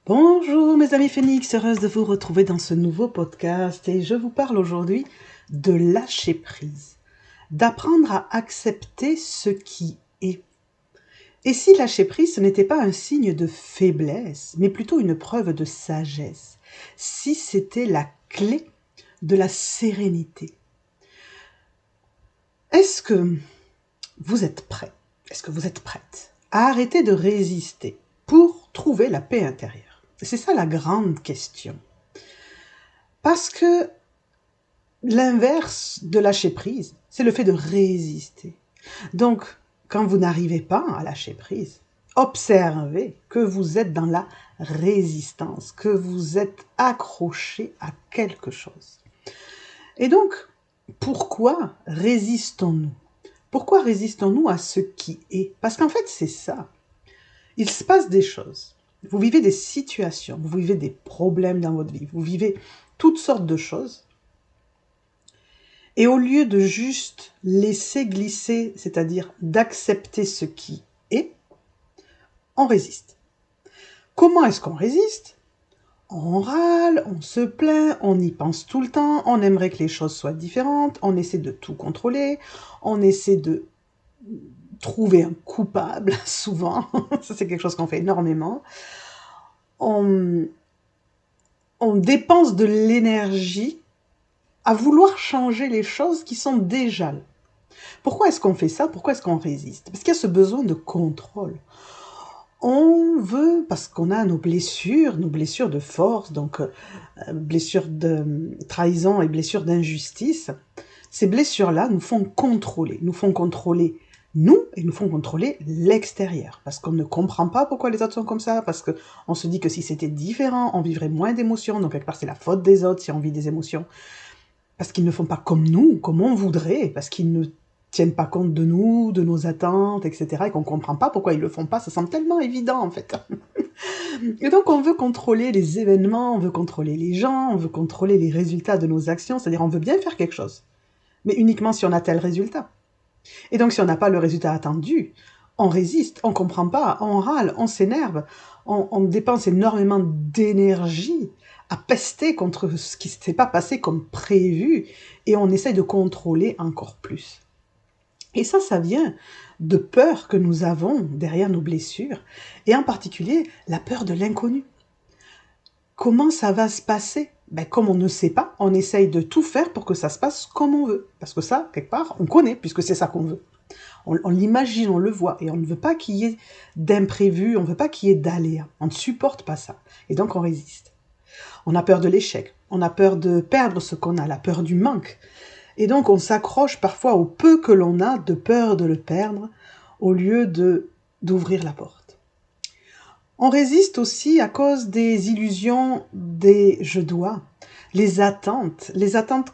Bonjour mes amis Phoenix, heureuse de vous retrouver dans ce nouveau podcast et je vous parle aujourd'hui de lâcher prise, d'apprendre à accepter ce qui est. Et si lâcher prise ce n'était pas un signe de faiblesse, mais plutôt une preuve de sagesse, si c'était la clé de la sérénité. Est-ce que vous êtes prêt? Est-ce que vous êtes prête à arrêter de résister pour trouver la paix intérieure? C'est ça la grande question. Parce que l'inverse de lâcher prise, c'est le fait de résister. Donc, quand vous n'arrivez pas à lâcher prise, observez que vous êtes dans la résistance, que vous êtes accroché à quelque chose. Et donc, pourquoi résistons-nous? Pourquoi résistons-nous à ce qui est? Parce qu'en fait, c'est ça. Il se passe des choses. Vous vivez des situations, vous vivez des problèmes dans votre vie, vous vivez toutes sortes de choses. Et au lieu de juste laisser glisser, c'est-à-dire d'accepter ce qui est, on résiste. Comment est-ce qu'on résiste? On râle, on se plaint, on y pense tout le temps, on aimerait que les choses soient différentes, on essaie de tout contrôler, on essaie de trouver un coupable, souvent, ça c'est quelque chose qu'on fait énormément. On dépense de l'énergie à vouloir changer les choses qui sont déjà là. Pourquoi est-ce qu'on fait ça? Pourquoi est-ce qu'on résiste? Parce qu'il y a ce besoin de contrôle. On veut, parce qu'on a nos blessures de force, donc blessures de trahison et blessures d'injustice, ces blessures-là nous font contrôler nous et nous font contrôler l'extérieur. Parce qu'on ne comprend pas pourquoi les autres sont comme ça, parce qu'on se dit que si c'était différent, on vivrait moins d'émotions, donc quelque part c'est la faute des autres si on vit des émotions. Parce qu'ils ne font pas comme nous, comme on voudrait, parce qu'ils ne tiennent pas compte de nous, de nos attentes, etc. et qu'on ne comprend pas pourquoi ils le font pas, ça semble tellement évident en fait. Et donc on veut contrôler les événements, on veut contrôler les gens, on veut contrôler les résultats de nos actions, c'est-à-dire on veut bien faire quelque chose, mais uniquement si on a tel résultat. Et donc si on n'a pas le résultat attendu, on résiste, on comprend pas, on râle, on s'énerve, on dépense énormément d'énergie à pester contre ce qui ne s'est pas passé comme prévu, et on essaye de contrôler encore plus. Et ça vient de peur que nous avons derrière nos blessures, et en particulier la peur de l'inconnu. Comment ça va se passer? Comme on ne sait pas, on essaye de tout faire pour que ça se passe comme on veut. Parce que ça, quelque part, on connaît, puisque c'est ça qu'on veut. On l'imagine, on le voit, et on ne veut pas qu'il y ait d'imprévu, on ne veut pas qu'il y ait d'aléas. On ne supporte pas ça. Et donc on résiste. On a peur de l'échec, on a peur de perdre ce qu'on a, la peur du manque. Et donc on s'accroche parfois au peu que l'on a, de peur de le perdre, au lieu d'ouvrir la porte. On résiste aussi à cause des illusions des « je dois », les attentes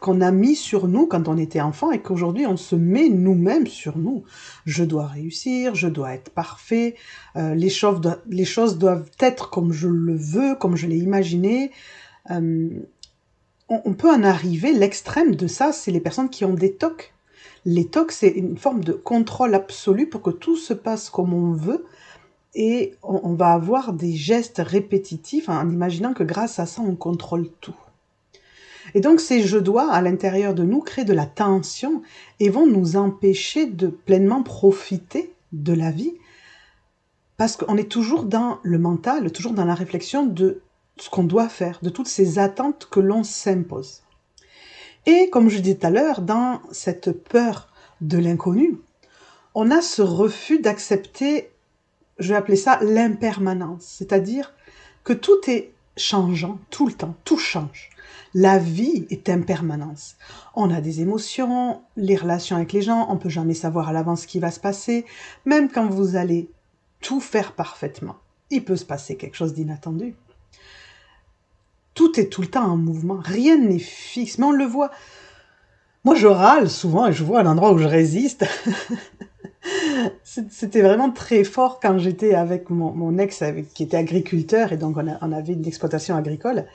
qu'on a mis sur nous quand on était enfant et qu'aujourd'hui on se met nous-mêmes sur nous. Je dois réussir, je dois être parfait, les choses doivent être comme je le veux, comme je l'ai imaginé. On peut en arriver, l'extrême de ça, c'est les personnes qui ont des TOC. Les TOC, c'est une forme de contrôle absolu pour que tout se passe comme on veut, et on va avoir des gestes répétitifs en imaginant que grâce à ça, on contrôle tout. Et donc ces « je dois » à l'intérieur de nous créent de la tension et vont nous empêcher de pleinement profiter de la vie, parce qu'on est toujours dans le mental, toujours dans la réflexion de ce qu'on doit faire, de toutes ces attentes que l'on s'impose. Et comme je disais tout à l'heure, dans cette peur de l'inconnu, on a ce refus d'accepter, je vais appeler ça l'impermanence, c'est-à-dire que tout est changeant, tout le temps, tout change. La vie est impermanence. On a des émotions, les relations avec les gens, on ne peut jamais savoir à l'avance ce qui va se passer. Même quand vous allez tout faire parfaitement, il peut se passer quelque chose d'inattendu. Tout est tout le temps en mouvement, rien n'est fixe, mais on le voit. Moi, je râle souvent et je vois un endroit où je résiste. C'était vraiment très fort quand j'étais avec mon ex qui était agriculteur, et donc on avait une exploitation agricole.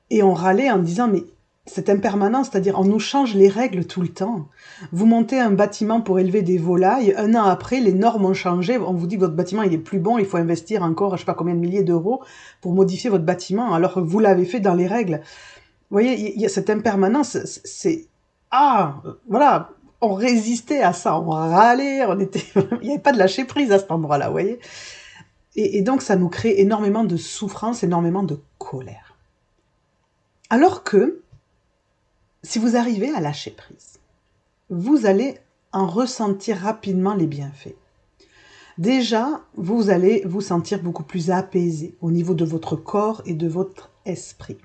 Et on râlait en disant, mais cette impermanence, c'est-à-dire on nous change les règles tout le temps. Vous montez un bâtiment pour élever des volailles, un an après, les normes ont changé, on vous dit que votre bâtiment il est plus bon, il faut investir encore je sais pas combien de milliers d'euros pour modifier votre bâtiment, alors que vous l'avez fait dans les règles. Vous voyez, il y a cette impermanence, c'est... Ah, voilà, on résistait à ça, on râlait, on était... il n'y avait pas de lâcher prise à cet endroit-là, vous voyez. Et donc ça nous crée énormément de souffrance, énormément de colère. Alors que, si vous arrivez à lâcher prise, vous allez en ressentir rapidement les bienfaits. Déjà, vous allez vous sentir beaucoup plus apaisé au niveau de votre corps et de votre esprit.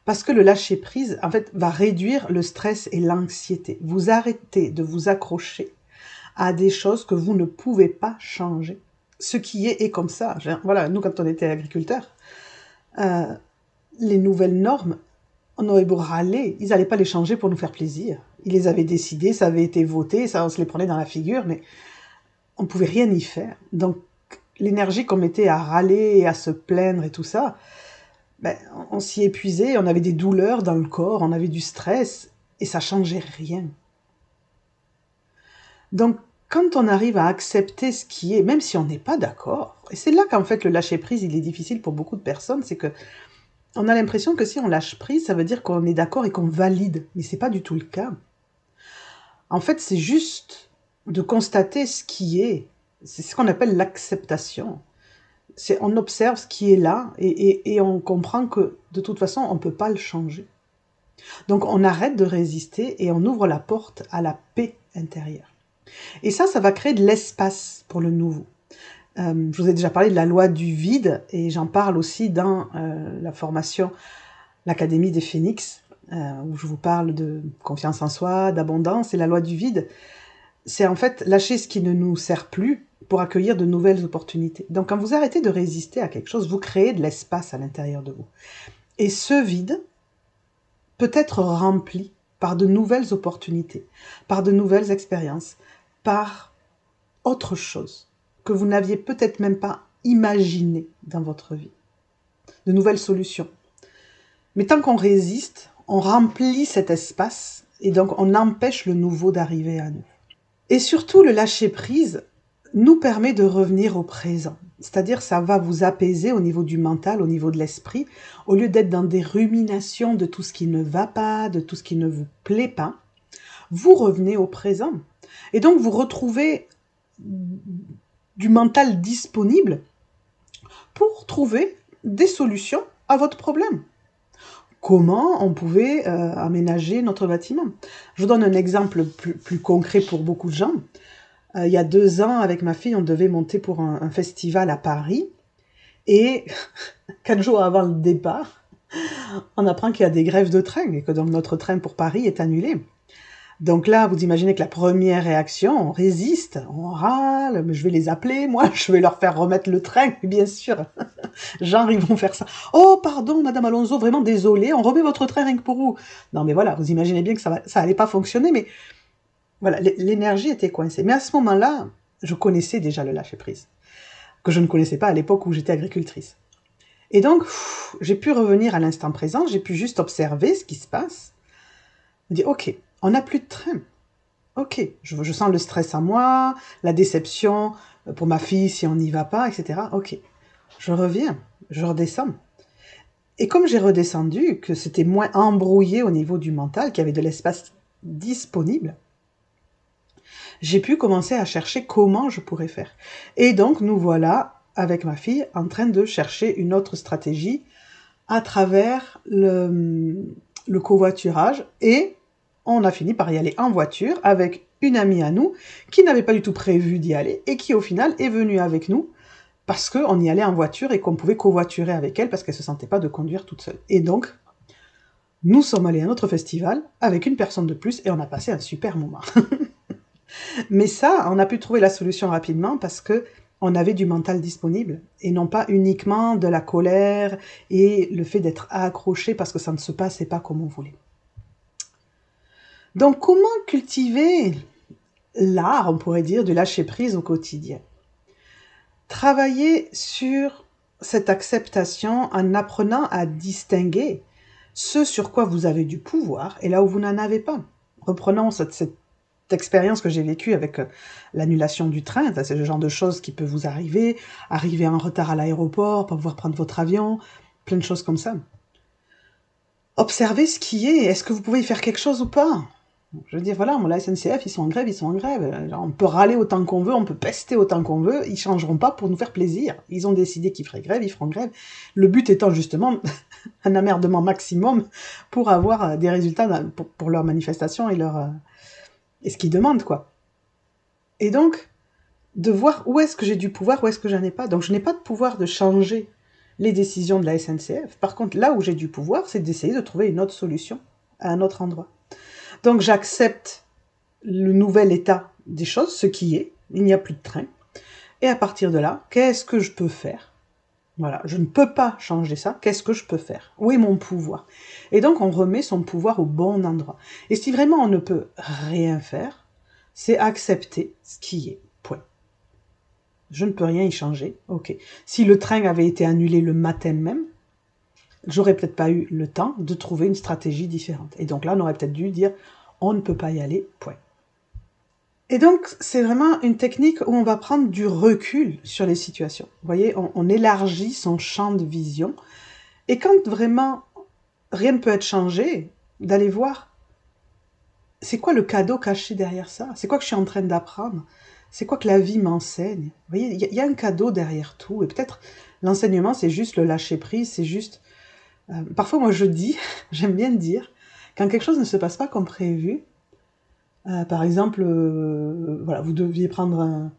Parce que le lâcher-prise, en fait, va réduire le stress et l'anxiété. Vous arrêtez de vous accrocher à des choses que vous ne pouvez pas changer. Ce qui est comme ça. Voilà, nous, quand on était agriculteurs, les nouvelles normes, on aurait beau râler, ils n'allaient pas les changer pour nous faire plaisir. Ils les avaient décidées, ça avait été voté, ça, on se les prenait dans la figure, mais on ne pouvait rien y faire. Donc, l'énergie qu'on mettait à râler et à se plaindre et tout ça, ben, on s'y épuisait, on avait des douleurs dans le corps, on avait du stress, et ça changeait rien. Donc, quand on arrive à accepter ce qui est, même si on n'est pas d'accord, et c'est là qu'en fait le lâcher-prise, il est difficile pour beaucoup de personnes, c'est que on a l'impression que si on lâche prise, ça veut dire qu'on est d'accord et qu'on valide, mais c'est pas du tout le cas. En fait, c'est juste de constater ce qui est. C'est ce qu'on appelle l'acceptation. On observe ce qui est là et on comprend que de toute façon, on ne peut pas le changer. Donc on arrête de résister et on ouvre la porte à la paix intérieure. Et ça va créer de l'espace pour le nouveau. Je vous ai déjà parlé de la loi du vide et j'en parle aussi dans la formation l'Académie des Phénix, où je vous parle de confiance en soi, d'abondance. Et la loi du vide, c'est en fait lâcher ce qui ne nous sert plus pour accueillir de nouvelles opportunités. Donc quand vous arrêtez de résister à quelque chose, vous créez de l'espace à l'intérieur de vous. Et ce vide peut être rempli par de nouvelles opportunités, par de nouvelles expériences, par autre chose que vous n'aviez peut-être même pas imaginé dans votre vie. De nouvelles solutions. Mais tant qu'on résiste, on remplit cet espace et donc on empêche le nouveau d'arriver à nous. Et surtout, le lâcher-prise nous permet de revenir au présent. C'est-à-dire, ça va vous apaiser au niveau du mental, au niveau de l'esprit, au lieu d'être dans des ruminations de tout ce qui ne va pas, de tout ce qui ne vous plaît pas. Vous revenez au présent. Et donc, vous retrouvez du mental disponible pour trouver des solutions à votre problème. Comment on pouvait aménager notre bâtiment. Je vous donne un exemple plus concret pour beaucoup de gens. Il y a 2 ans, avec ma fille, on devait monter pour un festival à Paris. Et 4 jours avant le départ, on apprend qu'il y a des grèves de train et que donc notre train pour Paris est annulé. Donc là, vous imaginez que la première réaction, on résiste, on râle, mais je vais les appeler, moi, je vais leur faire remettre le train, bien sûr. Genre, ils vont faire ça. Oh, pardon, Madame Alonso, vraiment désolé, on remet votre train rien que pour vous. Non, mais voilà, vous imaginez bien que ça allait pas fonctionner, mais voilà, l'énergie était coincée. Mais à ce moment-là, je connaissais déjà le lâcher-prise, que je ne connaissais pas à l'époque où j'étais agricultrice. Et donc, j'ai pu revenir à l'instant présent, j'ai pu juste observer ce qui se passe, me dire, ok, on n'a plus de train. Ok, je sens le stress en moi, la déception pour ma fille si on n'y va pas, etc. Ok, je reviens, je redescends. Et comme j'ai redescendu, que c'était moins embrouillé au niveau du mental, qu'il y avait de l'espace disponible, j'ai pu commencer à chercher comment je pourrais faire. Et donc, nous voilà, avec ma fille, en train de chercher une autre stratégie à travers le covoiturage et on a fini par y aller en voiture avec une amie à nous qui n'avait pas du tout prévu d'y aller et qui au final est venue avec nous parce qu'on y allait en voiture et qu'on pouvait covoiturer avec elle parce qu'elle ne se sentait pas de conduire toute seule. Et donc, nous sommes allés à notre festival avec une personne de plus et on a passé un super moment. Mais ça, on a pu trouver la solution rapidement parce que on avait du mental disponible et non pas uniquement de la colère et le fait d'être accroché parce que ça ne se passait pas comme on voulait. Donc, comment cultiver l'art, on pourrait dire, du lâcher-prise au quotidien? Travailler sur cette acceptation en apprenant à distinguer ce sur quoi vous avez du pouvoir et là où vous n'en avez pas. Reprenons cette expérience que j'ai vécue avec l'annulation du train. C'est le genre de choses qui peut vous arriver en retard à l'aéroport, pas pouvoir prendre votre avion, plein de choses comme ça. Observez ce qui est. Est-ce que vous pouvez y faire quelque chose ou pas? Je veux dire, voilà, la SNCF, ils sont en grève, ils sont en grève. Genre, on peut râler autant qu'on veut, on peut pester autant qu'on veut, ils changeront pas pour nous faire plaisir. Ils ont décidé qu'ils feraient grève, ils feront grève. Le but étant justement un emmerdement maximum pour avoir des résultats pour leur manifestation et ce qu'ils demandent, quoi. Et donc, de voir où est-ce que j'ai du pouvoir, où est-ce que j'en ai pas. Donc, je n'ai pas de pouvoir de changer les décisions de la SNCF. Par contre, là où j'ai du pouvoir, c'est d'essayer de trouver une autre solution à un autre endroit. Donc, j'accepte le nouvel état des choses, ce qui est. Il n'y a plus de train. Et à partir de là, qu'est-ce que je peux faire? Voilà, je ne peux pas changer ça. Qu'est-ce que je peux faire? Où est mon pouvoir? Et donc, on remet son pouvoir au bon endroit. Et si vraiment on ne peut rien faire, c'est accepter ce qui est. Point. Je ne peux rien y changer. Ok. Si le train avait été annulé le matin même, j'aurais peut-être pas eu le temps de trouver une stratégie différente. Et donc là, on aurait peut-être dû dire, on ne peut pas y aller. Point. Et donc, c'est vraiment une technique où on va prendre du recul sur les situations. Vous voyez, on élargit son champ de vision. Et quand vraiment rien ne peut être changé, d'aller voir, c'est quoi le cadeau caché derrière ça? C'est quoi que je suis en train d'apprendre? C'est quoi que la vie m'enseigne? Vous voyez, il y a un cadeau derrière tout. Et peut-être l'enseignement, c'est juste le lâcher-prise, c'est juste... parfois, moi, je dis, j'aime bien dire, quand quelque chose ne se passe pas comme prévu, par exemple, voilà, vous deviez prendre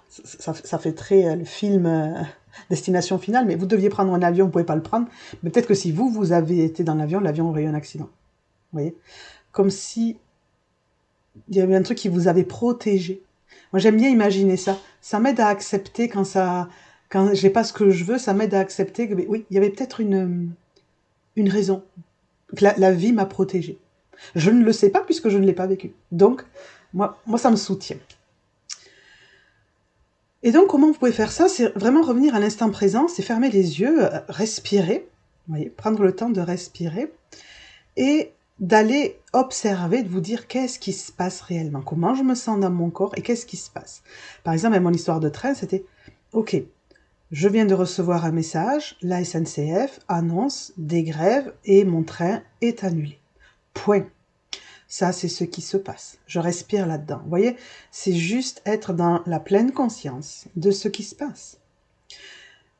ça fait très le film Destination Finale, mais vous deviez prendre un avion, vous ne pouvez pas le prendre. Mais peut-être que si vous avez été dans l'avion aurait eu un accident. Vous voyez? Comme si il y avait un truc qui vous avait protégé. Moi, j'aime bien imaginer ça. Ça m'aide à accepter quand j'ai pas ce que je veux, ça m'aide à accepter que, oui, il y avait peut-être une raison. Que la vie m'a protégée. Je ne le sais pas puisque je ne l'ai pas vécu. Donc, moi, ça me soutient. Et donc, comment vous pouvez faire ça? C'est vraiment revenir à l'instant présent, c'est fermer les yeux, respirer, vous voyez, prendre le temps de respirer et d'aller observer, de vous dire qu'est-ce qui se passe réellement, comment je me sens dans mon corps et qu'est-ce qui se passe. Par exemple, avec mon histoire de train, c'était « Ok, je viens de recevoir un message, la SNCF annonce des grèves et mon train est annulé. Point. » Ça, c'est ce qui se passe. Je respire là-dedans. Vous voyez, c'est juste être dans la pleine conscience de ce qui se passe.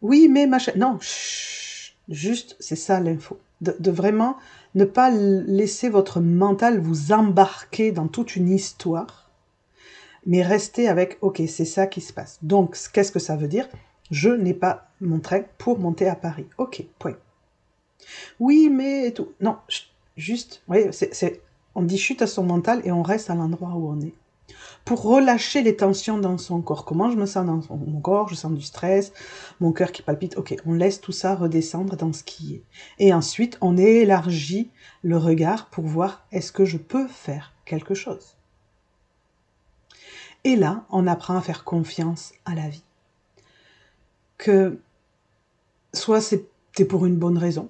Oui, mais machin... Non, chut, juste, c'est ça l'info. De vraiment ne pas laisser votre mental vous embarquer dans toute une histoire, mais rester avec, ok, c'est ça qui se passe. Donc, qu'est-ce que ça veut dire? Je n'ai pas mon train pour monter à Paris. Ok, point. Oui, mais tout. Non, juste, vous voyez, on dit chute à son mental et on reste à l'endroit où on est. Pour relâcher les tensions dans son corps. Comment je me sens dans mon corps? Je sens du stress, mon cœur qui palpite. Ok, on laisse tout ça redescendre dans ce qui est. Et ensuite, on élargit le regard pour voir est-ce que je peux faire quelque chose. Et là, on apprend à faire confiance à la vie. Que soit c'est pour une bonne raison,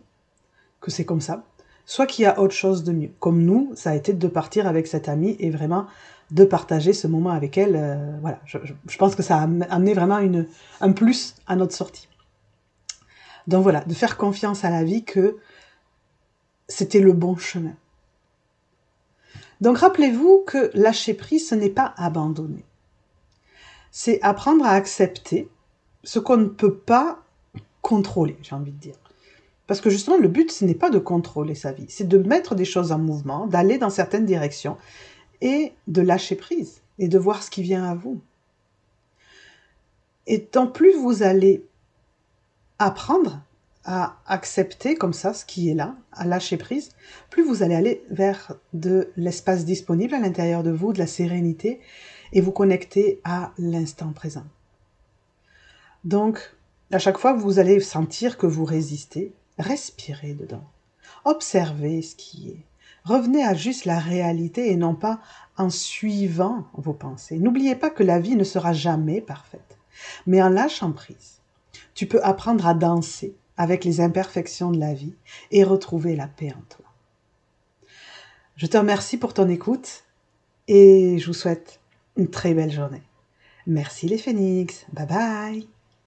que c'est comme ça, soit qu'il y a autre chose de mieux. Comme nous, ça a été de partir avec cette amie et vraiment de partager ce moment avec elle. Voilà, je pense que ça a amené vraiment un plus à notre sortie. Donc voilà, de faire confiance à la vie que c'était le bon chemin. Donc rappelez-vous que lâcher prise, ce n'est pas abandonner. C'est apprendre à accepter ce qu'on ne peut pas contrôler, j'ai envie de dire. Parce que justement, le but, ce n'est pas de contrôler sa vie, c'est de mettre des choses en mouvement, d'aller dans certaines directions et de lâcher prise et de voir ce qui vient à vous. Et tant plus vous allez apprendre à accepter comme ça ce qui est là, à lâcher prise, plus vous allez aller vers de l'espace disponible à l'intérieur de vous, de la sérénité, et vous connecter à l'instant présent. Donc, à chaque fois que vous allez sentir que vous résistez, respirez dedans. Observez ce qui est. Revenez à juste la réalité et non pas en suivant vos pensées. N'oubliez pas que la vie ne sera jamais parfaite. Mais en lâchant prise, tu peux apprendre à danser avec les imperfections de la vie et retrouver la paix en toi. Je te remercie pour ton écoute et je vous souhaite une très belle journée. Merci les phénix. Bye bye.